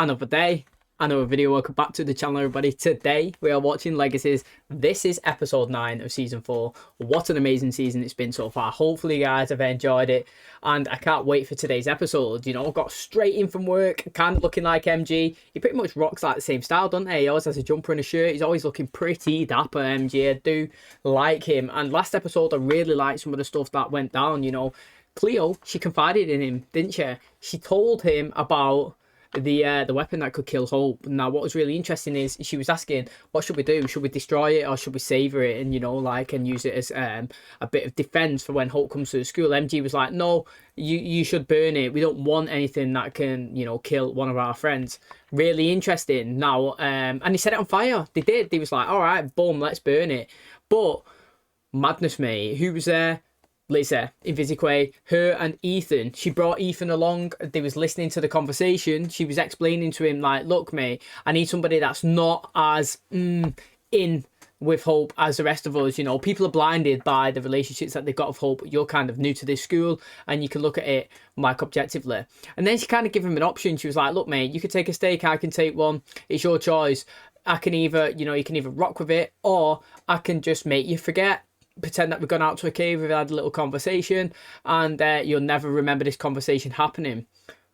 Another day, another video. Welcome back to the channel, everybody. Today we are watching Legacies. This is episode 9 of season 4. What an amazing season it's been so far. Hopefully you guys have enjoyed it, and I can't wait for today's episode. You know, got straight in from work, kind of looking like MG. He pretty much rocks like the same style, doesn't he? He always has a jumper and a shirt. He's always looking pretty dapper, MG. I do like him. And last episode I really liked some of the stuff that went down. You know, Cleo, she confided in him, didn't she? She told him about the weapon that could kill Hope. Now what was really interesting is she was asking, what should we do? Should we destroy it or should we savor it, and you know, like, and use it as a bit of defense for when Hope comes to the school? MG was like, no, you should burn it. We don't want anything that can, you know, kill one of our friends. Really interesting. Now and he set it on fire. They did. They was like, all right, boom, let's burn it. But madness, mate. Who was there? LIZZIE, Enquiry, her and Ethan. She brought Ethan along. They was listening to the conversation. She was explaining to him, like, look, mate, I need somebody that's not as in with Hope as the rest of us. You know, people are blinded by the relationships that they've got with Hope. You're kind of new to this school and you can look at it like objectively. And then she kind of gave him an option. She was like, look, mate, you can take a stake, I can take one. It's your choice. I can either, you know, you can either rock with it, or I can just make you forget. Pretend that we've gone out to a cave, we've had a little conversation, and you'll never remember this conversation happening.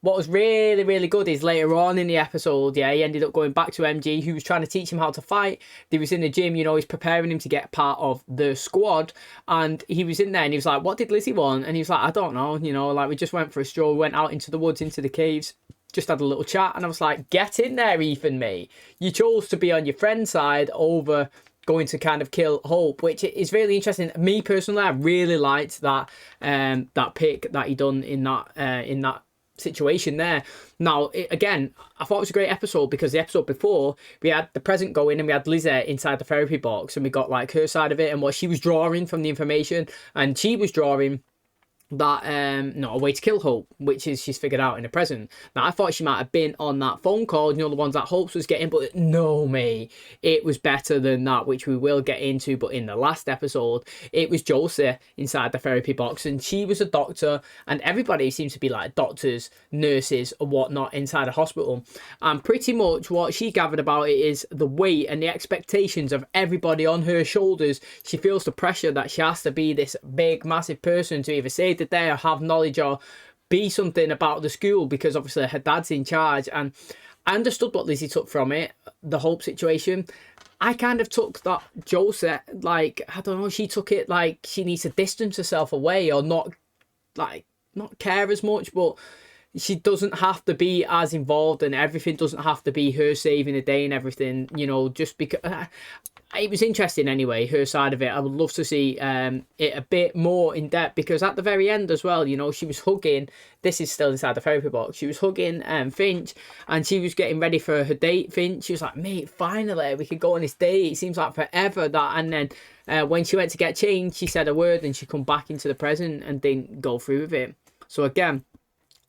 What was really, really good is later on in the episode, yeah, he ended up going back to MG, who was trying to teach him how to fight. He was in the gym, you know, he's preparing him to get part of the squad, and he was in there and he was like, what did LIZZIE want? And he was like, I don't know, you know, like, we just went for a stroll, we went out into the woods, into the caves, just had a little chat. And I was like, get in there, Ethan, mate. You chose to be on your friend's side over going to kind of kill Hope, which is really interesting. Me personally, I really liked that that pick that he done in that situation there. Now again, I thought it was a great episode because the episode before we had the present going and we had LIZZIE inside the therapy box, and we got like her side of it and what she was drawing from the information, and she was drawing that no, a way to kill Hope, which is she's figured out in the present. Now I thought she might have been on that phone call, you know, the ones that Hope was getting, but no, mate, it was better than that, which we will get into. But in the last episode, it was Josie inside the therapy box, and she was a doctor, and everybody seems to be like doctors, nurses or whatnot inside a hospital, and pretty much what she gathered about it is the weight and the expectations of everybody on her shoulders. She feels the pressure that she has to be this big massive person to either save the day or have knowledge or be something about the school, because obviously her dad's in charge. And I understood what LIZZIE took from it, the Hope situation. I kind of took that Josie, like, I don't know, she took it like she needs to distance herself away or not, like, not care as much, but she doesn't have to be as involved, and everything doesn't have to be her saving the day and everything, you know, just because it was interesting anyway, her side of it. I would love to see it a bit more in depth, because at the very end as well, you know, she was hugging, this is still inside the therapy box, she was hugging Finch, and she was getting ready for her date. Finch, she was like, mate, finally we could go on this date, it seems like forever that. And then when she went to get changed, she said a word and she come back into the present and didn't go through with it. So again,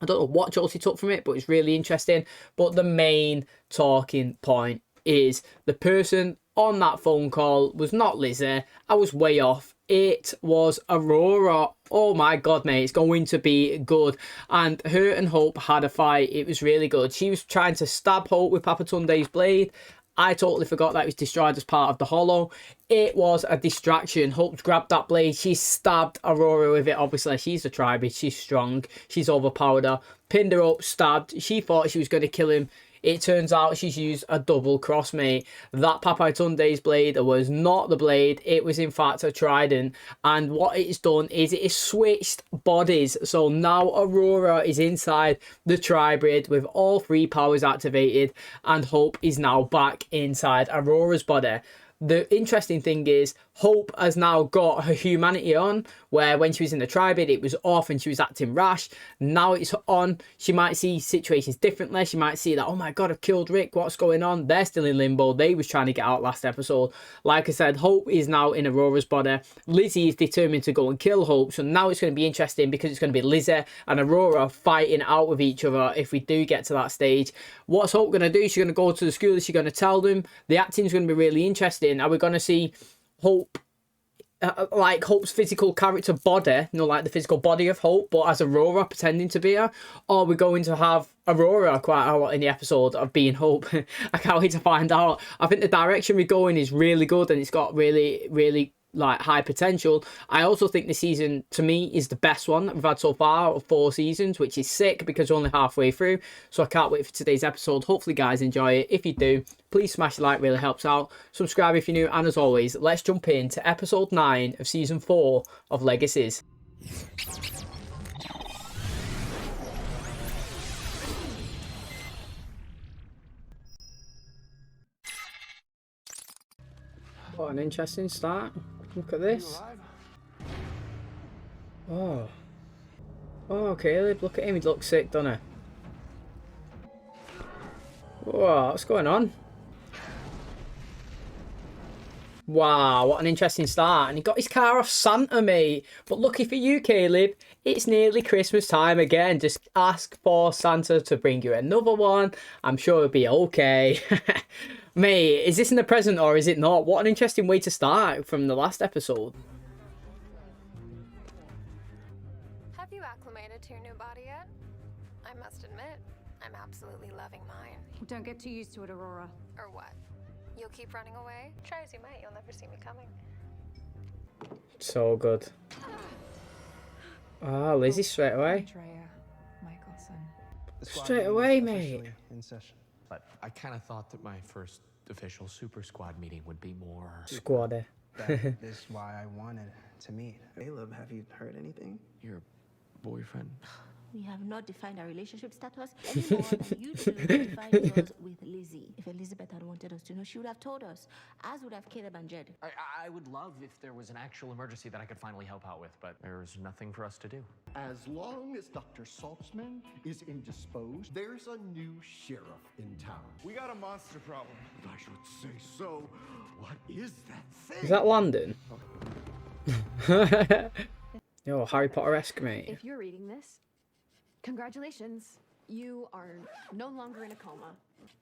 I don't know what Josie took from it, but it's really interesting. But the main talking point is the person on that phone call was not LIZZIE. I was way off. It was Aurora. Oh my god, mate, it's going to be good. And her and Hope had a fight. It was really good. She was trying to stab Hope with Papa Tunde's blade. I totally forgot that it was destroyed as part of the hollow. It was a distraction. Hope grabbed that blade. She stabbed Aurora with it. Obviously, she's a tribute. She's strong. She's overpowered her. Pinned her up, stabbed. She thought she was going to kill him. It turns out she's used a double cross, mate. That Papai Tunde's blade was not the blade. It was, in fact, a trident. And what it's done is it has switched bodies. So now Aurora is inside the Tribrid with all 3 powers activated. And Hope is now back inside Aurora's body. The interesting thing is Hope has now got her humanity on, where when she was in the Tribid it was off and she was acting rash. Now it's on. She might see situations differently. She might see that, oh my god, I've killed Rick, what's going on? They're still in limbo. They was trying to get out last episode. Like I said, Hope is now in Aurora's body. LIZZIE is determined to go and kill Hope, so now it's going to be interesting because it's going to be LIZZIE and Aurora fighting out with each other if we do get to that stage. What's Hope going to do? She's going to go to the school. Is she going to tell them? The acting's going to be really interesting. Are we going to see Hope like Hope's physical character body, like the physical body of Hope, but as Aurora pretending to be her, or we're going to have Aurora quite a lot in the episode of being Hope. I can't wait to find out. I think the direction we're going is really good, and it's got really like high potential. I also think the season, to me, is the best one that we've had so far of 4 seasons, which is sick because we're only halfway through. So I can't wait for today's episode. Hopefully guys enjoy it. If you do, please smash the like, really helps out. Subscribe if you're new, and as always, let's jump into episode 9 of season 4 of Legacies. What an interesting start. Look at this. Oh. Oh, Caleb, look at him. He looks sick, doesn't he? Whoa, what's going on? Wow, what an interesting start. And he got his car off Santa, mate. But lucky for you, Caleb, it's nearly Christmas time again. Just ask for Santa to bring you another one. I'm sure it'll be okay. Mate, is this in the present or is it not? What an interesting way to start from the last episode. Have you acclimated to your new body yet? I must admit, I'm absolutely loving mine. Don't get too used to it, Aurora. Or what? You'll keep running away? Try as you might, you'll never see me coming. So good. Ah, Lizzie straight away. Straight away, mate. In session. But I kind of thought that my first official super squad meeting would be more Squaddy. That is why I wanted to meet. Caleb, have you heard anything? your boyfriend. We have not defined our relationship status any more than you two defined yours with Lizzie. If Elizabeth had wanted us to know, she would have told us, as would have Caleb and Jed. I would love if there was an actual emergency that I could finally help out with, but there's nothing for us to do. As long as Dr. Saltzman is indisposed, there's a new sheriff in town. We got a monster problem. I should say so. What is that thing? Is that London? Yo, Harry Potter-esque, mate. If you're reading this, congratulations. You are no longer in a coma.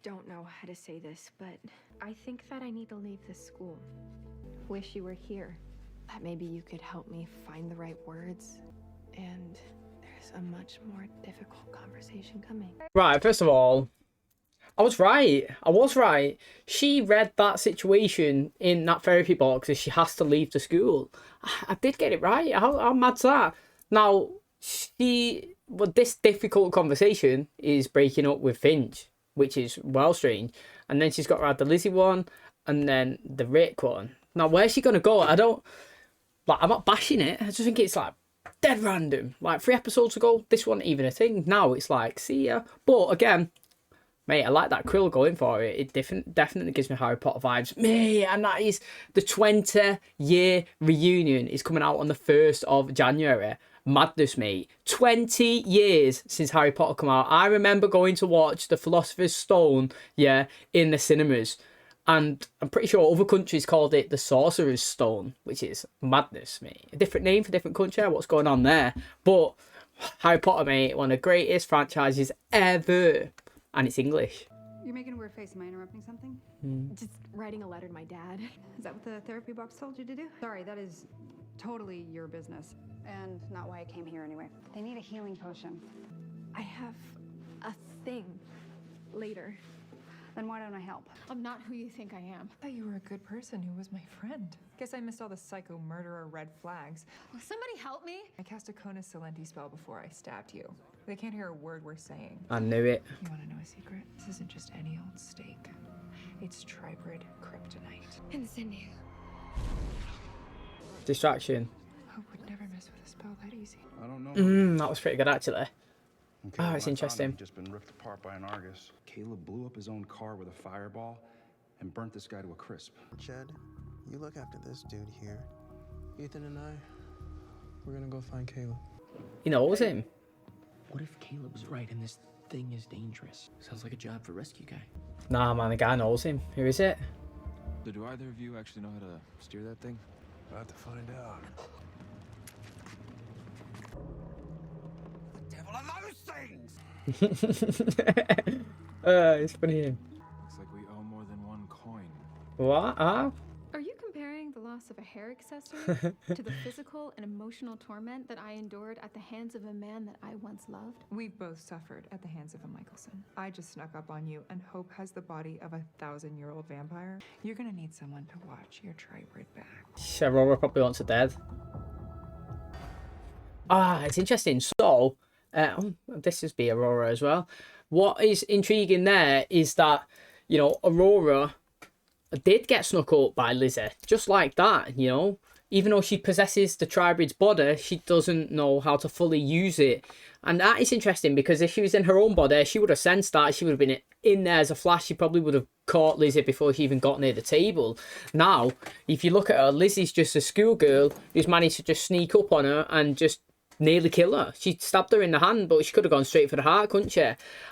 Don't know how to say this, but I think that I need to leave this school. Wish you were here. That maybe you could help me find the right words. And there's a much more difficult conversation coming. Right, first of all, I was right. She read that situation in that therapy box as she has to leave the school. I did get it right. How mad's that? Now, this difficult conversation is breaking up with Finch, which is well strange. And then she's got to add the Lizzie one and then the Rick one. Now, where's she going to go? I'm not bashing it. I just think it's like dead random. Like 3 episodes ago, this wasn't even a thing. Now it's like, see ya. But again, mate, I like that Krill going for it. It definitely gives me Harry Potter vibes. Mate, and that is the 20-year reunion is coming out on the 1st of January. Madness, mate. 20 years since Harry Potter come out. I remember going to watch The Philosopher's Stone, yeah, in the cinemas. And I'm pretty sure other countries called it the Sorcerer's Stone, which is madness, mate. A different name for different country. What's going on there? But Harry Potter, mate, one of the greatest franchises ever. And it's English. You're making a weird face. Am I interrupting something? Just writing a letter to my dad. Is that what the therapy box told you to do? Sorry, that is totally your business. And not why I came here anyway. They need a healing potion. I have a thing later. Then why don't I help? I'm not who you think I am. I thought you were a good person who was my friend. Guess I missed all the psycho murderer red flags. Will somebody help me? I cast a Cona Silenti spell before I stabbed you. They can't hear a word we're saying. I knew it. You want to know a secret? This isn't just any old steak. It's tribrid kryptonite. Incendio. Distraction. Hope would never mess with a spell that easy. I don't know. That was pretty good, actually. Okay, Oh, it's interesting. Just been ripped apart by an Argus. Caleb blew up his own car with a fireball and burnt this guy to a crisp. Jed, you look after this dude here. Ethan and I, we're gonna go find Caleb. He knows him. What if Caleb's right and this thing is dangerous? Sounds like a job for rescue guy. Nah, man, the guy knows him. Who is it? So do either of you actually know how to steer that thing? About to find out. What the devil are those things? It's funny. Looks like we owe more than one coin. What? Ah? Are you comparing the lost loss of a hair accessory to the physical and emotional torment that I endured at the hands of a man that I once loved? We've both suffered at the hands of a Michelson. I just snuck up on you, and Hope has the body of a 1,000-year-old vampire. You're gonna need someone to watch your tribrid back. Aurora probably wants her dead. Ah, it's interesting. So, this is be Aurora as well. What is intriguing there is that, you know, Aurora did get snuck up by LIZZIE, just like that, you know. Even though she possesses the tribrid's body, she doesn't know how to fully use it. And that is interesting, because if she was in her own body, she would have sensed that. She would have been in there as a flash. She probably would have caught LIZZIE before she even got near the table. Now, if you look at her, Lizzie's just a schoolgirl who's managed to just sneak up on her and just nearly kill her. She stabbed her in the hand, but she could have gone straight for the heart, couldn't she?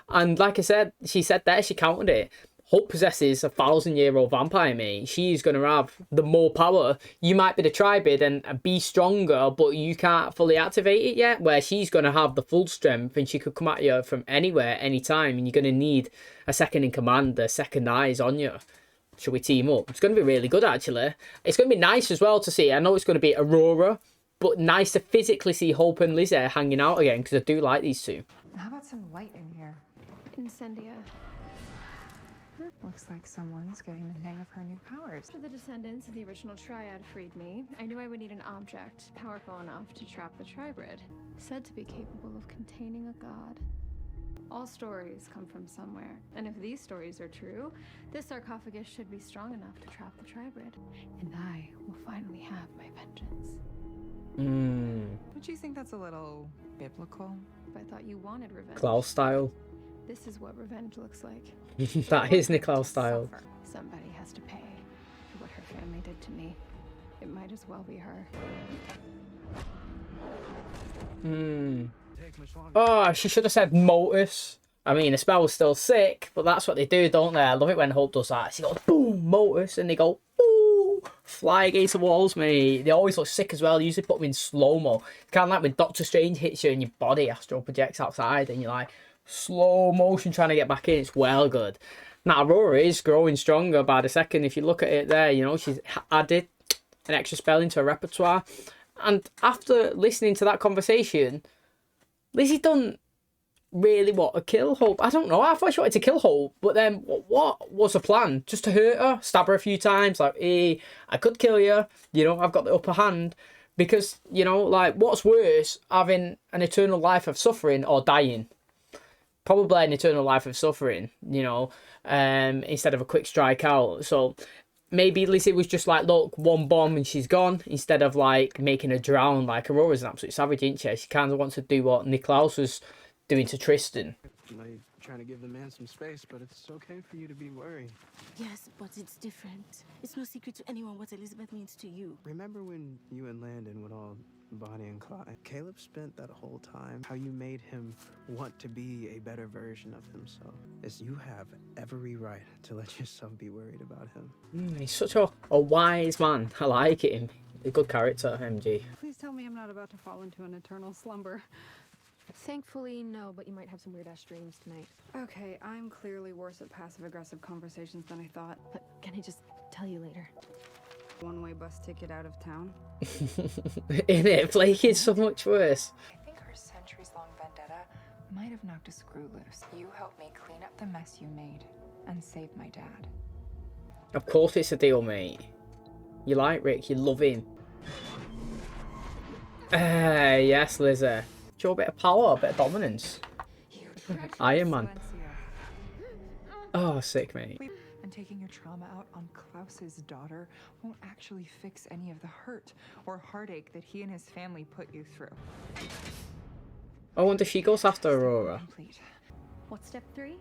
And like I said, she said there, she counted it. Hope possesses a 1,000-year-old vampire, mate. She's going to have the more power. You might be the tribrid and be stronger, but you can't fully activate it yet, where she's going to have the full strength and she could come at you from anywhere, anytime, and you're going to need a second in command, a second eyes on you. Should we team up? It's going to be really good, actually. It's going to be nice as well to see. I know it's going to be Aurora, but nice to physically see Hope and LIZZIE hanging out again, because I do like these two. How about some light in here? Incendia. Looks like someone's getting the hang of her new powers. After the descendants of the original Triad freed me, I knew I would need an object powerful enough to trap the tribrid, said to be capable of containing a god. All stories come from somewhere, and if these stories are true, this sarcophagus should be strong enough to trap the tribrid, and I will finally have my vengeance. Don't you think that's a little biblical? If I thought you wanted revenge. Klaus style. This is what revenge looks like. That is Klaus style. Somebody has to pay for what her family did to me. It might as well be her. Oh, she should have said Motus. I mean, the spell was still sick, but that's what they do, don't they? I love it when Hope does that. She goes, boom, Motus, and they go, boom, fly against the walls, mate. They always look sick as well. They usually put them in slow-mo. Kind of like when Doctor Strange hits you and your body astral projects outside, and you're like, slow motion trying to get back in. It's well good. Now, Aurora is growing stronger by the second. If you look at it there, you know, she's added an extra spell into her repertoire. And after listening to that conversation, LIZZIE done really want to kill Hope. I don't know. I thought she wanted to kill Hope, but then what was the plan? Just to hurt her, stab her a few times, like, hey, I could kill you, you know, I've got the upper hand. Because, you know, like, what's worse, having an eternal life of suffering or dying? Probably an eternal life of suffering, you know, instead of a quick strike out. So maybe LIZZIE was just like, look, one bomb and she's gone, instead of like making her drown. Like, Aurora's an absolute savage, isn't she? She kind of wants to do what Niklaus was doing to Tristan. I know you're trying to give the man some space, but it's okay for you to be worried. Yes, but it's different. It's no secret to anyone what Elizabeth means to you. Remember when you and Landon went all Bonnie and Clyde? Caleb spent that whole time how you made him want to be a better version of himself. Yes, you have every right to let yourself be worried about him. He's such a wise man. I like him. A good character, MG. Please tell me I'm not about to fall into an eternal slumber. Thankfully, no, but you might have some weird-ass dreams tonight. Okay, I'm clearly worse at passive-aggressive conversations than I thought. But can I just tell you later? One-way bus ticket out of town. In it, Blake is so much worse. I think her centuries-long vendetta might have knocked a screw loose. You helped me clean up the mess you made and save my dad. Of course it's a deal, mate. You like Rick, you love him. Yes, LIZZIE. Show a bit of power, a bit of dominance. Iron Man. Oh, sick, mate. And taking your trauma out on Klaus's daughter won't actually fix any of the hurt or heartache that he and his family put you through. I wonder if she goes after Aurora. Complete. What's step 3?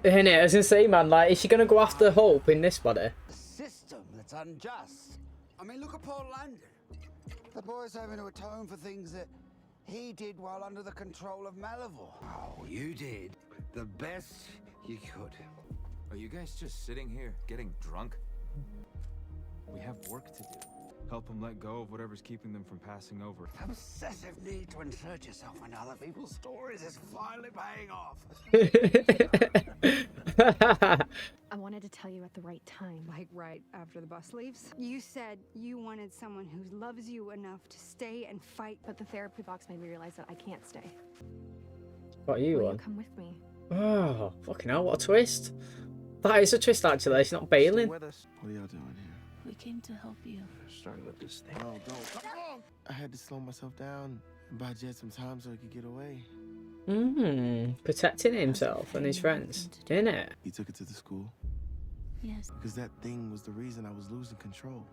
In it, I was gonna say, man, like, is she gonna go after Hope in this body? A system that's unjust. I mean, look at Paul Landon. The boy's having to atone for things that he did while under the control of Malivore. Oh, you did the best you could. Are you guys just sitting here getting drunk? We have work to do. Help them let go of whatever's keeping them from passing over. Obsessive need to insert yourself in other people's stories is finally paying off. I wanted to tell you at the right time. Like right after the bus leaves? You said you wanted someone who loves you enough to stay and fight. But the therapy box made me realize that I can't stay. What are you Will on? you come with me? Oh, fucking hell, what a twist. That is a twist, actually. She's not bailing. What are y'all doing here? We came to help you. Starting with this thing. No, don't. I had to slow myself down and buy Jed some time so he could get away. Protecting himself and his friends, innit? He took it to the school. Yes. Because that thing was the reason I was losing control.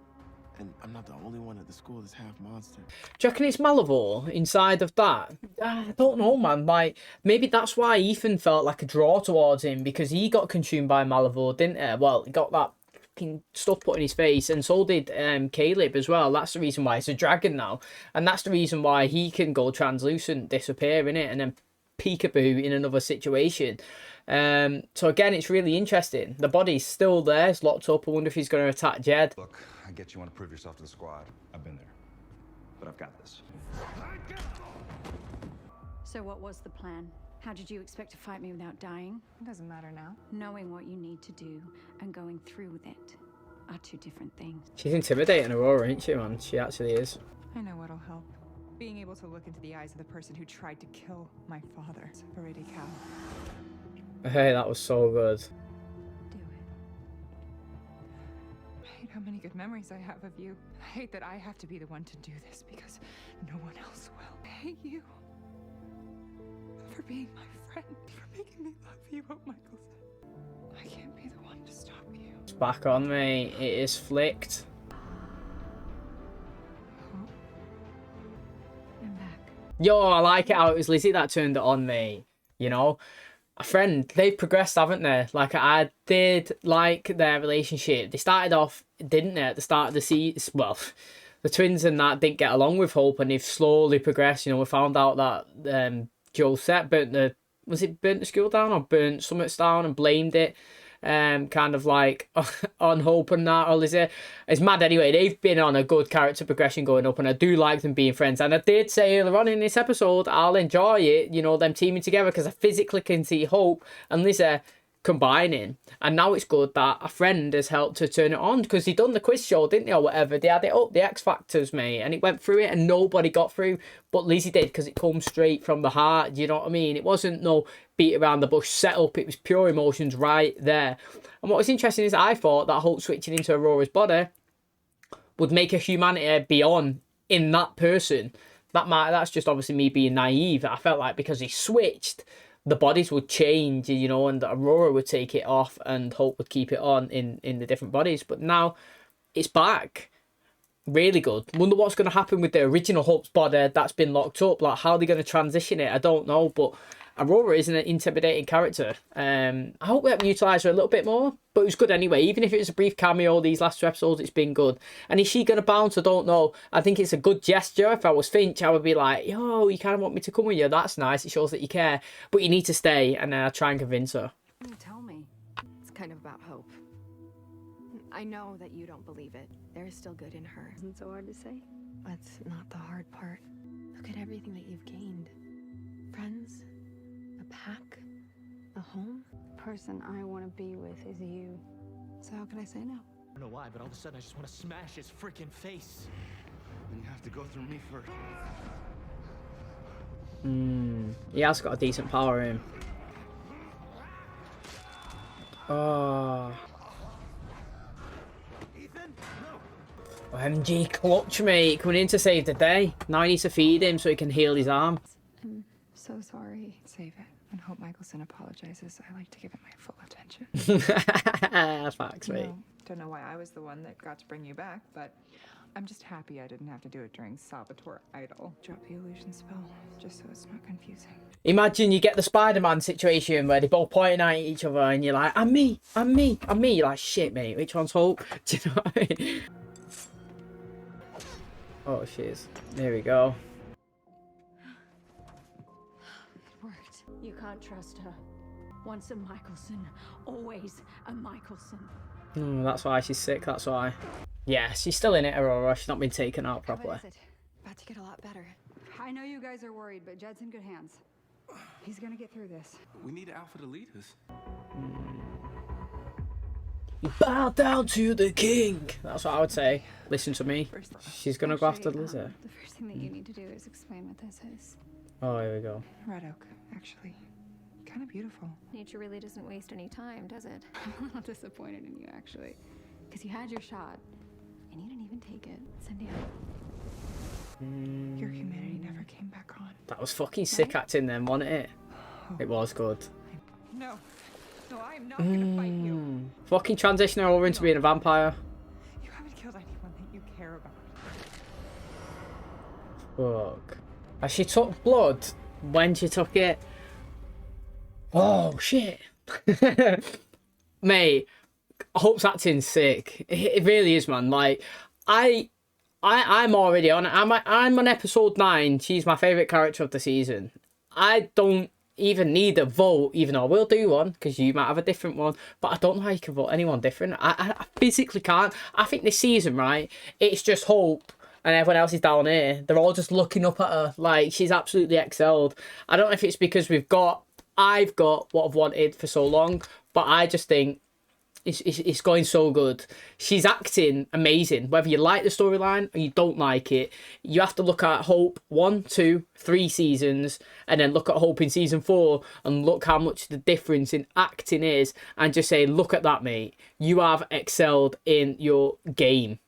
And I'm not the only one at the school that's half monster. Do you reckon it's Malivore inside of that? I don't know, man. Like, maybe that's why Ethan felt like a draw towards him, because he got consumed by Malivore, didn't he? Well, he got that fucking stuff put in his face, and so did Caleb as well. That's the reason why he's a dragon now. And that's the reason why he can go translucent, disappear, innit? And then peekaboo in another situation. So again, it's really interesting. The body's still there, it's locked up. I wonder if he's going to attack Jed. Look, I get you want to prove yourself to the squad. I've been there. But I've got this. So what was the plan? How did you expect to fight me without dying? It doesn't matter now. Knowing what you need to do and going through with it are two different things. She's intimidating Aurora, isn't she, man? She actually is. I know what'll help. Being able to look into the eyes of the person who tried to kill my father. Already Cal. Hey, that was so good. Do it. I hate how many good memories I have of you. I hate that I have to be the one to do this because no one else will. I hate you for being my friend, for making me love you, oh Michelson. I can't be the one to stop you. It's back on me. It is flicked. I'm back. Yo, I like it how it was Lizzie that turned it on me. You know? A friend, they've progressed, haven't they? Like, I did like their relationship. They started off, didn't they, at the start of the season? Well, the twins and that didn't get along with Hope, and they've slowly progressed. You know, we found out that Josette burnt the school down or burnt Summits down and blamed it kind of like on Hope and that, or Lizzie. It's mad anyway. They've been on a good character progression going up, and I do like them being friends. And I did say earlier on in this episode, I'll enjoy it, you know, them teaming together, because I physically can see Hope and Lizzie combining. And now it's good that a friend has helped to turn it on, because they done the quiz show, didn't they, or whatever. They had it up, the X Factors, mate, and it went through it and nobody got through, but Lizzie did, because it comes straight from the heart. You know what I mean? It wasn't no beat around the bush setup. It was pure emotions right there. And what was interesting is I thought that Hope switching into Aurora's body would make a humanity be on in that person. That's just obviously me being naive. I felt like because he switched, the bodies would change, you know, and Aurora would take it off and Hope would keep it on in the different bodies. But now it's back. Really good. Wonder what's going to happen with the original Hope's body that's been locked up. Like, how are they going to transition it? I don't know. But Aurora isn't an intimidating character. I hope we have utilised her a little bit more. But it was good anyway. Even if it was a brief cameo these last two episodes, it's been good. And is she going to bounce? I don't know. I think it's a good gesture. If I was Finch, I would be like, yo, you kind of want me to come with you. That's nice. It shows that you care. But you need to stay. And then I try and convince her. Tell me. It's kind of about hope. I know that you don't believe it. There is still good in her. Isn't it so hard to say? That's not the hard part. Look at everything that you've gained. Friends, a pack, a home. The person I want to be with is you. So how can I say no? I don't know why, but all of a sudden I just want to smash his freaking face. And you have to go through me first. He has got a decent power in him. Oh. OMG clutch, mate. Coming in to save the day. Now I need to feed him so he can heal his arm. I'm so sorry. Save it. And Hope Michelson apologizes. I like to give it my full attention. Facts, mate. Don't know why I was the one that got to bring you back, but I'm just happy I didn't have to do it during Salvatore Idol. Drop the illusion spell, just so it's not confusing. Imagine you get the Spider-Man situation where they're both pointing at each other and you're like, I'm me, I'm me, I'm me. You're like, shit, mate, which one's Hope? Do you know what I mean? Oh, shiz. There we go. It worked. You can't trust her. Once a Michelson, always a Michelson. That's why she's sick, that's why. Yeah, she's still in it, Aurora. She's not been taken out properly. What is it? About to get a lot better. I know you guys are worried, but Jed's in good hands. He's gonna get through this. We need Alpha to lead us. Bow down to the king. That's what I would say. Listen to me. She's gonna go after Lizzie. The first thing that you need to do is explain what this is. Oh, here we go. Red oak, actually. Kind of beautiful. Nature really doesn't waste any time, does it? I'm a little disappointed in you, actually. Because you had your shot, and you didn't even take it. Cynthia. Your humanity never came back on. That was fucking sick acting then, wasn't it? It was good. No. No, I am not gonna fight you. Fucking transitioning her over into being a vampire. You haven't killed anyone that you care about. Fuck. As she took blood when she took it. Oh shit. Mate, Hope's acting's sick. It really is, man. Like, I'm already on it. I'm on episode 9. She's my favourite character of the season. I don't even need a vote, even though I will do one, because you might have a different one, but I don't know how you can vote anyone different. I physically can't. I think this season, right, it's just Hope and everyone else is down here. They're all just looking up at her. Like, she's absolutely excelled. I don't know if it's because I've got what I've wanted for so long, but I just think it's going so good. She's acting amazing. Whether you like the storyline or you don't like it, you have to look at Hope 1, 2, 3 seasons, and then look at Hope in season 4 and look how much the difference in acting is, and just say, look at that, mate. You have excelled in your game.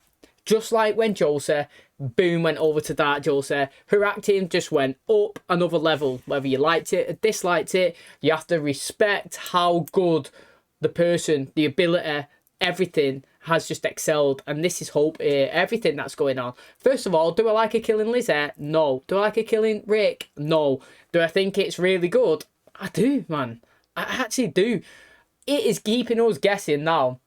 Just like when Josie, boom, went over to Dark Josie, her acting just went up another level. Whether you liked it or disliked it, you have to respect how good the person, the ability, everything has just excelled. And this is Hope here. Everything that's going on. First of all, do I like her killing Lizzie? No. Do I like her killing Rick? No. Do I think it's really good? I do, man. I actually do. It is keeping us guessing now.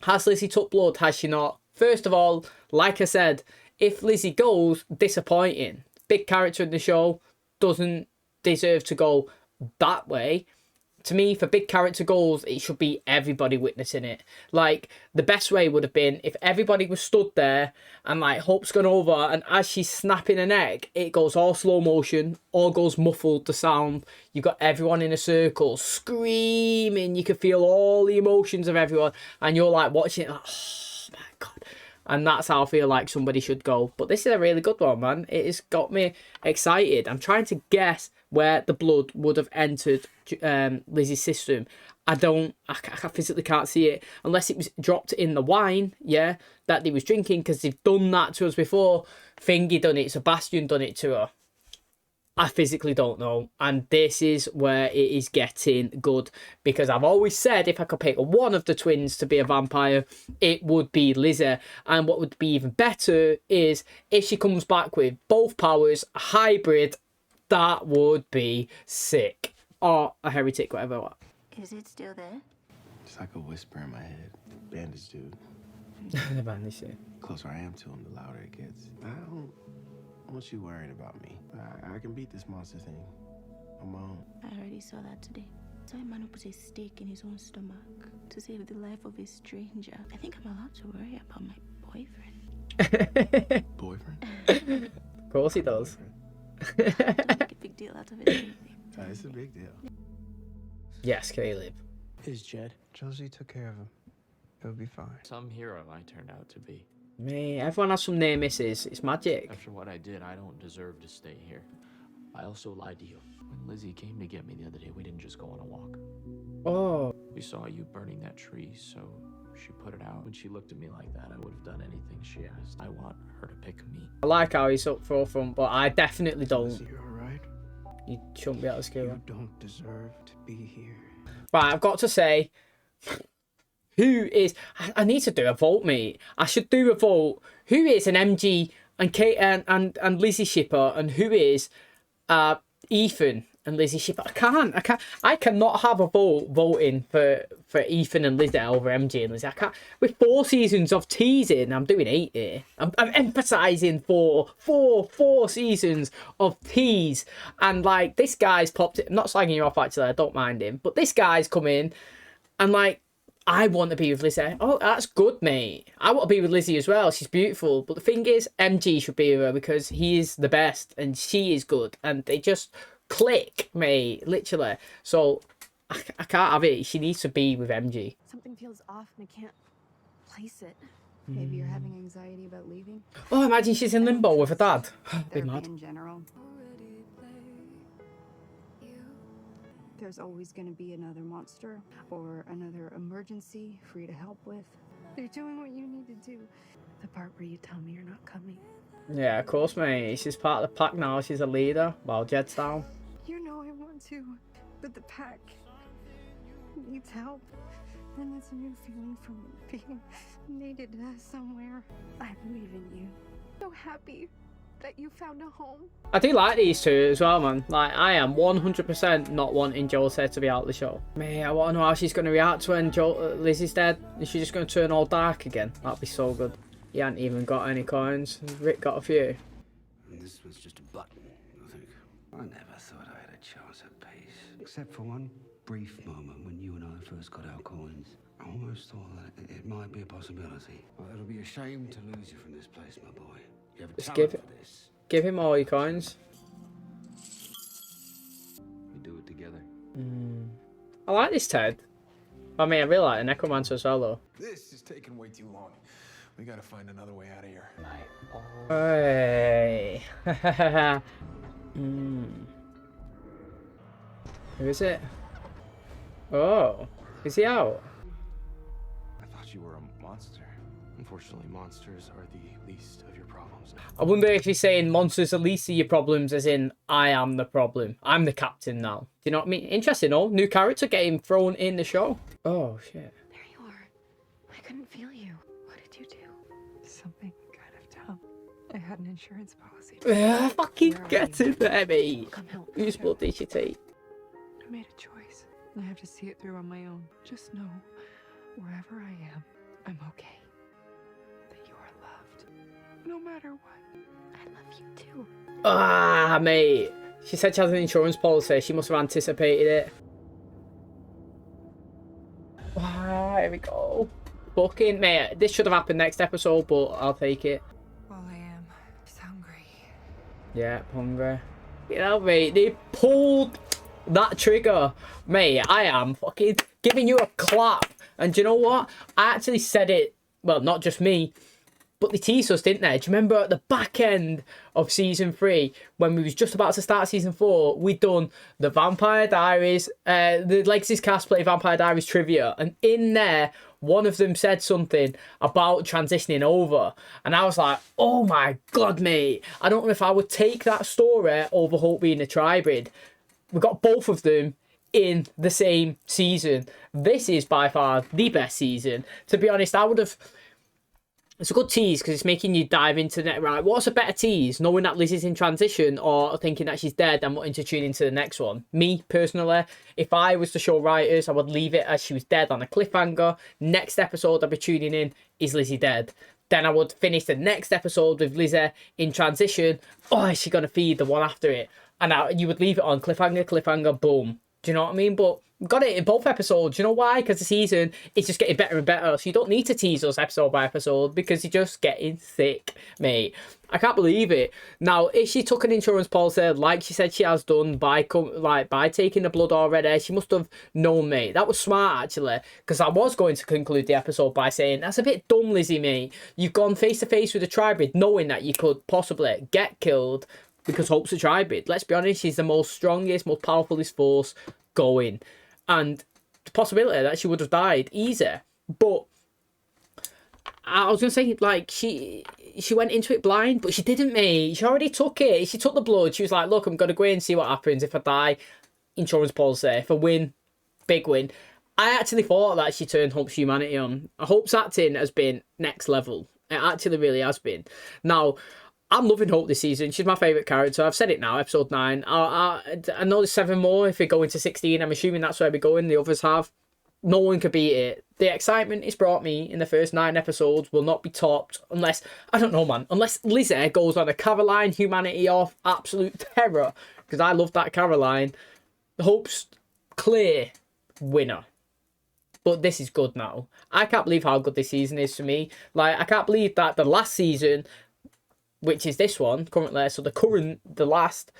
Has Lizzie took blood? Has she not? First of all, like I said, if Lizzie goes, disappointing. Big character in the show, doesn't deserve to go that way. To me, for big character goals, it should be everybody witnessing it. Like, the best way would have been if everybody was stood there and, like, Hope's gone over, and as she's snapping her neck, it goes all slow motion, all goes muffled, the sound. You've got everyone in a circle screaming. You can feel all the emotions of everyone, and you're, like, watching it, like, oh, my God. And that's how I feel like somebody should go. But this is a really good one, man. It has got me excited. I'm trying to guess where the blood would have entered Lizzie's system. I physically can't see it. Unless it was dropped in the wine, yeah, that they was drinking, because they've done that to us before. Fingy done it. Sebastian done it to her. I physically don't know, and this is where it is getting good, because I've always said if I could pick one of the twins to be a vampire, it would be Lizzzie. And what would be even better is if she comes back with both powers, a hybrid, that would be sick. Or a heretic, whatever. Is it still there? It's like a whisper in my head. Bandage dude. The bandage dude. The closer I am to him, the louder it gets. I don't want you worried about me. I can beat this monster thing on my own. I already saw that today. Saw a man who put a stake in his own stomach to save the life of a stranger. I think I'm allowed to worry about my boyfriend. Boyfriend? Of course he does. Don't make a big deal out of it. It's a big deal. Yes, Caleb. Is Jed? Josie took care of him. He'll be fine. Some hero I turned out to be. Me, everyone has some near misses. It's magic. After what I did, I don't deserve to stay here. I also lied to you. When Lizzie came to get me the other day, we didn't just go on a walk. Oh. We saw you burning that tree, so she put it out. When she looked at me like that, I would have done anything she asked. I want her to pick me. I like how he's up forefront, but I definitely don't. Josie, you're alright? You shouldn't be able to scare her. You don't deserve to be here. Right, I've got to say, who is... I need to do a vote, mate. I should do a vote. Who is an MG and Kate and Lizzie shipper, and who is Ethan and Lizzie shipper? I cannot have a vote voting for Ethan and Lizzie over MG and Lizzie. I can't. With 4 seasons of teasing, I'm doing 8 here. I'm emphasising 4 seasons of tease. And, like, this guy's popped it. I'm not slagging you off, actually. I don't mind him. But this guy's come in and, like, I want to be with Lizzie. Oh, that's good, mate. I want to be with Lizzie as well. She's beautiful. But the thing is, MG should be with her because he is the best and she is good. And they just click, mate, literally. So I can't have it. She needs to be with MG. Something feels off and I can't place it. Maybe you're having anxiety about leaving. Oh, imagine she's in limbo with her dad. Be Therapy mad. in general. There's always going to be another monster or another emergency for you to help with. They're doing what you need to do. The part where you tell me you're not coming. Yeah, of course, mate. She's part of the pack now. She's a leader while Jed's down. You know I want to, but the pack needs help. And that's a new feeling from being needed somewhere. I believe in you. So happy that you found a home. I do like these two as well, man. Like, I am 100% not wanting Josie to be out of the show. Man, I want to know how she's going to react when Lizzie's dead. Is she just going to turn all dark again? That'd be so good. He hadn't even got any coins. Rick got a few. And this was just a button, I think. I never thought I had a chance at peace. Except for one brief moment when you and I first got our coins. I almost thought that it might be a possibility. Well, it'll be a shame to lose you from this place, my boy. You have a Just talent for this. give him all your coins. We do it together. I like this Ted. I mean, I really like the Necromancer as well, though. This is taking way too long. We gotta find another way out of here. Hey. Who is it? Oh, is he out? I thought you were a monster. Unfortunately, monsters are the least of your problems. I wonder if he's saying monsters are least of your problems, as in I am the problem. I'm the captain now. Do you know what I mean? Interesting, oh, new character getting thrown in the show. Oh shit. There you are. I couldn't feel you. What did you do? Something kind of dumb. I had an insurance policy. Yeah, fucking get in there, mate. Come help. Whose blood did she take? I made a choice. I have to see it through on my own. Just know, wherever I am, I'm okay. That you are loved. No matter what. I love you too. Ah, mate. She said she has an insurance policy. She must have anticipated it. Ah, here we go. Fucking, mate. This should have happened next episode, but I'll take it. All I am is hungry. Yeah, hungry. You know, mate, they pulled that trigger. Mate, I am fucking giving you a clap. And do you know what? I actually said it, well, not just me, but they teased us, didn't they? Do you remember at the back end of season 3, when we was just about to start season 4, we'd done the Vampire Diaries, the Legacies cast play Vampire Diaries trivia, and in there, one of them said something about transitioning over, and I was like, oh my god, mate, I don't know if I would take that story over Hope being a tribrid. We got both of them in the same season. This is by far the best season. To be honest, I would have... It's a good tease because it's making you dive into the... Right, what's a better tease? Knowing that Lizzie's in transition or thinking that she's dead and wanting to tune into the next one? Me, personally, if I was the show writers, I would leave it as she was dead on a cliffhanger. Next episode I'd be tuning in, is Lizzie dead? Then I would finish the next episode with Lizzie in transition. Oh, is she going to feed the one after it? And you would leave it on cliffhanger, cliffhanger, boom. Do you know what I mean? But got it in both episodes. You know why? Because the season is just getting better and better. So you don't need to tease us episode by episode because you're just getting sick, mate. I can't believe it. Now, if she took an insurance policy, like she said she has done, by taking the blood already, she must have known, mate. That was smart, actually. Because I was going to conclude the episode by saying, that's a bit dumb, Lizzie, mate. You've gone face-to-face with a tribrid knowing that you could possibly get killed because Hope's a tribrid. Let's be honest, she's the most strongest, most powerfulest force going. And the possibility that she would have died easy. But I was going to say, like, she went into it blind, but she didn't, mate. She already took it. She took the blood. She was like, look, I'm going to go in and see what happens. If I die, insurance policy. If I win, big win. I actually thought that she turned Hope's humanity on. Hope's acting has been next level. It actually really has been. Now, I'm loving Hope this season. She's my favourite character. I've said it now, episode 9. I know there's 7 more if we go into 16. I'm assuming that's where we're going. The others have. No one could beat it. The excitement it's brought me in the first 9 episodes will not be topped unless, I don't know, man, unless Lizzie goes on a Caroline humanity off absolute terror. Because I love that Caroline. Hope's clear winner. But this is good now. I can't believe how good this season is for me. Like, I can't believe that the last season, which is this one currently, so the last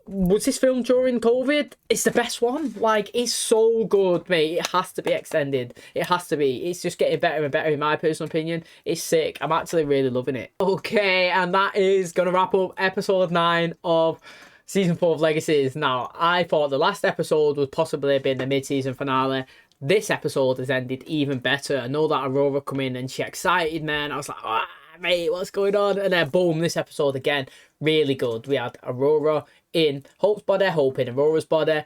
was this filmed during COVID? It's the best one. Like, it's so good, mate. It has to be extended. It has to be. It's just getting better and better, in my personal opinion. It's sick. I'm actually really loving it. Okay, and that is going to wrap up episode 9 of season 4 of Legacies. Now, I thought the last episode would possibly have been the mid-season finale. This episode has ended even better. I know that Aurora come in and she excited, man. I was like, ah, mate, what's going on? And then boom, this episode again, really good. We had Aurora in Hope's body, Hope in Aurora's body.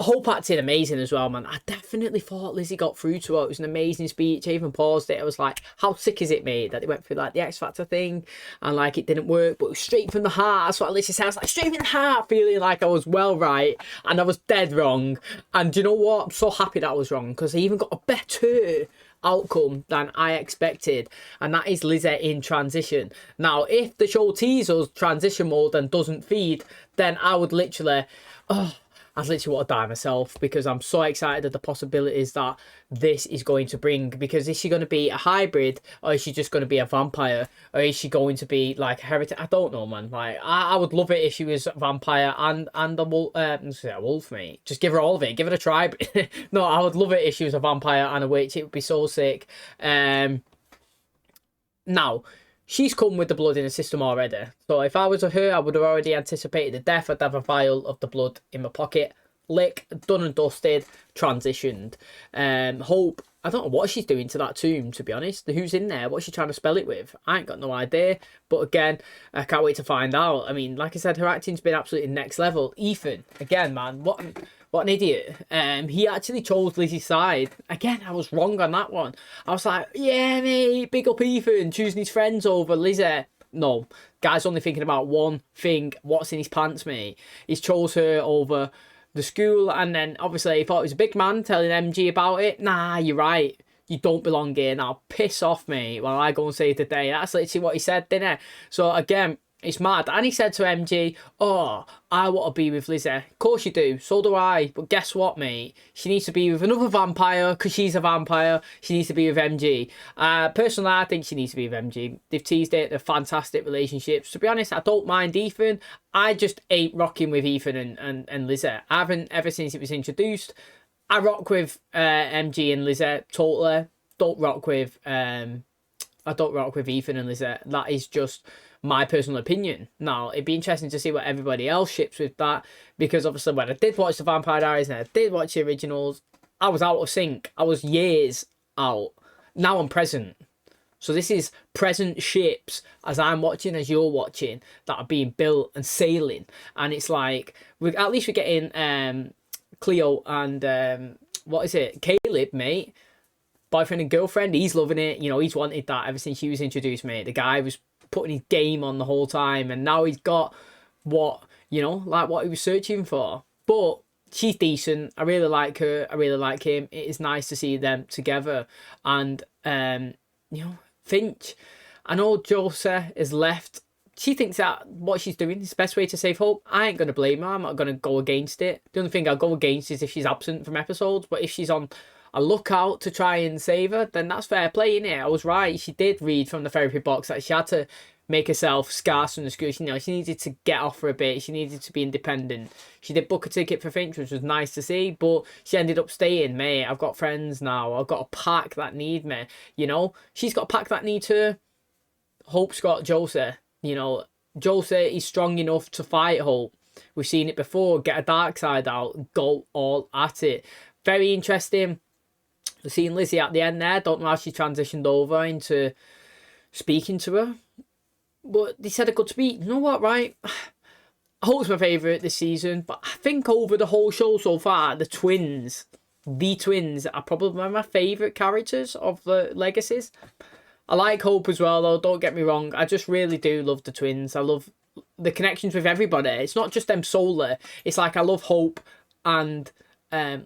Hope acted amazing as well, man. I definitely thought Lizzie got through to her. It was an amazing speech. I even paused it. I was like, how sick is it, mate, that they went through like the X Factor thing and like it didn't work, but it was straight from the heart. That's what Lizzie sounds like, straight from the heart, feeling like I was well right and I was dead wrong. And do you know what? I'm so happy that I was wrong because I even got a better outcome than I expected, and that is Lizzzie in transition. Now, if the show teases transition mode and doesn't feed, then I would literally, I'd literally want to die myself because I'm so excited at the possibilities that this is going to bring. Because is she going to be a hybrid, or is she just going to be a vampire, or is she going to be like a heretic? I don't know, man. Like, I would love it if she was a vampire and a wolf, mate. Just give her all of it. Give it a try. No, I would love it if she was a vampire and a witch. It would be so sick. Now, she's come with the blood in the system already. So if I was her, I would have already anticipated the death. I'd have a vial of the blood in my pocket. Lick, done and dusted, transitioned. Hope, I don't know what she's doing to that tomb, to be honest. Who's in there? What's she trying to spell it with? I ain't got no idea. But again, I can't wait to find out. I mean, like I said, her acting's been absolutely next level. Ethan, again, man, what an idiot. He actually chose Lizzie's side. Again, I was wrong on that one. I was like, yeah, mate, big up Ethan, choosing his friends over Lizzie. No, guy's only thinking about one thing, what's in his pants, mate. He's chose her over the school, and then obviously he thought he was a big man telling MG about it. Nah, you're right. You don't belong here. Now, piss off, mate, while I go and save the day. That's literally what he said, didn't it? So, again, it's mad. And he said to MG, oh, I want to be with Lizzie. Of course you do. So do I. But guess what, mate? She needs to be with another vampire because she's a vampire. She needs to be with MG. Personally, I think she needs to be with MG. They've teased it. They're fantastic relationships. To be honest, I don't mind Ethan. I just ain't rocking with Ethan and Lizzie. I haven't ever since it was introduced. I rock with MG and Lizzie totally. Don't rock with I don't rock with Ethan and Lizzie. That is just my personal opinion. Now, it'd be interesting to see what everybody else ships with that, because obviously when I did watch the Vampire Diaries and I did watch the originals, I was out of sync. I was years out. Now I'm present. So this is present ships as I'm watching, as you're watching, that are being built and sailing. And it's like, at least we're getting Cleo and, what is it? Caleb, mate. Boyfriend and girlfriend. He's loving it. You know, he's wanted that ever since he was introduced, mate. The guy was putting his game on the whole time, and now he's got what, you know, like what he was searching for. But she's decent. I really like her. I really like him. It is nice to see them together. And you know, Finch, I know Josie is left. She thinks that what she's doing is the best way to save Hope. I ain't going to blame her. I'm not going to go against it. The only thing I'll go against is if she's absent from episodes. But if she's on a lookout to try and save her, then that's fair play, innit? I was right. She did read from the therapy box that she had to make herself scarce from the school. You know, she needed to get off for a bit. She needed to be independent. She did book a ticket for Finch, which was nice to see, but she ended up staying. Mate, I've got friends now. I've got a pack that need me. You know, she's got a pack that needs her. Hope's got Josie. You know, Josie is strong enough to fight Hope. We've seen it before. Get a dark side out. Go all at it. Very interesting. Seeing Lizzie at the end there. Don't know how she transitioned over into speaking to her. But they said a good speech. You know what, right? Hope's my favourite this season. But I think over the whole show so far, the twins are probably my favourite characters of the Legacies. I like Hope as well, though. Don't get me wrong. I just really do love the twins. I love the connections with everybody. It's not just them solely. It's like I love Hope and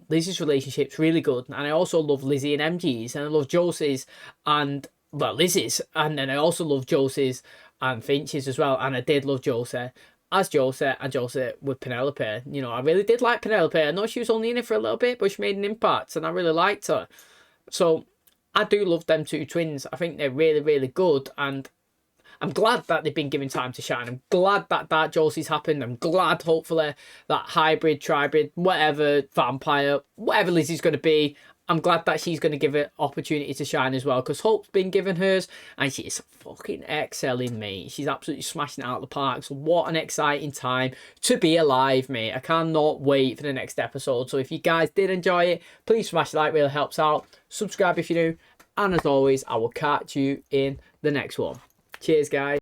Lizzie's relationship's really good. And I also love Lizzie and MG's. And I love Josie's and, well, Lizzie's. And then I also love Josie's and Finch's as well. And I did love Josie as Josie and Josie with Penelope. You know, I really did like Penelope. I know she was only in it for a little bit, but she made an impact. And I really liked her. So I do love them two twins. I think they're really, really good. And I'm glad that they've been given time to shine. I'm glad that Josie's happened. I'm glad, hopefully, that hybrid, tribrid, whatever, vampire, whatever Lizzie's going to be, I'm glad that she's going to give it opportunity to shine as well, because Hope's been given hers and she is fucking excelling, mate. She's absolutely smashing it out of the park. So what an exciting time to be alive, mate. I cannot wait for the next episode. So if you guys did enjoy it, please smash the like, really helps out. Subscribe if you're new. And as always, I will catch you in the next one. Cheers, guys.